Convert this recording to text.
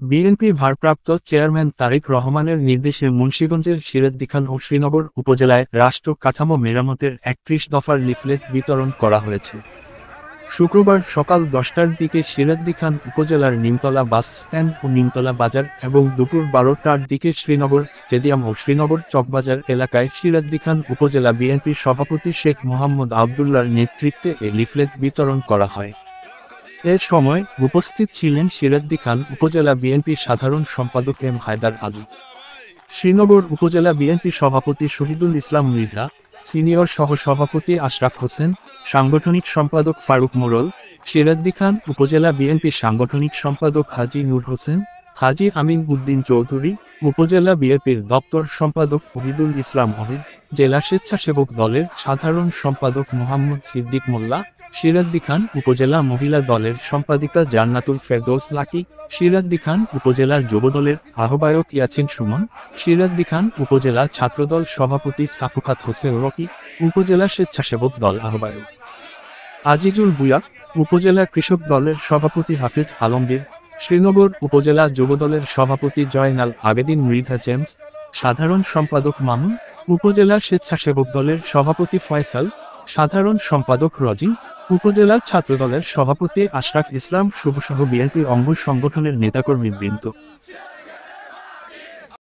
BNP ভারপ্রাপ্ত chairman Tarique রহমানের নির্দেশে মুন্সিগঞ্জের সিরাজদিখান ও শ্রীনগর উপজেলায় রাষ্ট্র কাঠামো মেরামতের ৩১ দফার লিফলেট বিতরণ করা হয়েছে। শুক্রবার সকাল ১০টার দিকে সিরাজদিখান উপজেলার নিমতলা বাস স্ট্যান্ড ও নিমতলা বাজার এবং দুপুর ১২টার দিকে শ্রীনগর স্টেডিয়াম ও শ্রীনগর চকবাজার এলাকায় সিরাজদিখান উপজেলা বিএনপির সভাপতি শেখ মোহাম্মদ আবদুল্লাহর নেতৃত্বে এ লিফলেট বিতরণ করা হয়। এ সময় উপস্থিত ছিলেন সিরাজদিখান উপজেলা বিএনপির সাধারণ সম্পাদক এম হায়দার আলী, শ্রীনগর উপজেলা বিএনপি সভাপতি শহীদুল ইসলাম মৃধা, সিনিয়র সহ-সভাপতি আশরাফ হোসেন, সাংগঠনিক সম্পাদক ফারুক মোড়ল, সিরাজদিখান উপজেলা বিএনপির সাংগঠনিক সম্পাদক হাজী নূর হোসেন, হাজী আমিন উদ্দিন চৌধুরী, উপজেলা বিএনপির দপ্তর সম্পাদক ওহিদুল ইসলাম ওহিদ, জেলা স্বেচ্ছাসেবক দলের সাধারণ সম্পাদক মোহাম্মদ সিদ্দিক মোল্লা, সিরাজদিখান উপজেলা মহিলা দলের সম্পাদিকা জান্নাতুল ফেরদৌস লাকি, সিরাজদিখান উপজেলা যুবদলের আহ্বায়ক ইয়াছিন সুমন, সিরাজদিখান উপজেলা ছাত্রদল সভাপতি সাফুকাত হোসেন রকি, উপজেলা স্বেচ্ছাসেবক দল আহ্বায়ক আজিজুল বুয়া, উপজেলা কৃষক দলের সভাপতি হাফিজ আলমগীর, শ্রীনগর উপজেলা যুবদলের সভাপতি জয়নাল আবেদিন মৃধা জেমস, সাধারণ সম্পাদক মামুন, উপজেলা স্বেচ্ছাসেবক দলের সভাপতি ফয়সাল, সাধারণ সম্পাদক রজিন, উপজেলা ছাত্রদলের সভাপতি আশরাফ ইসলাম শুভসহ বিএনপি অঙ্গ সংগঠনের নেতাকর্মীবৃন্দ।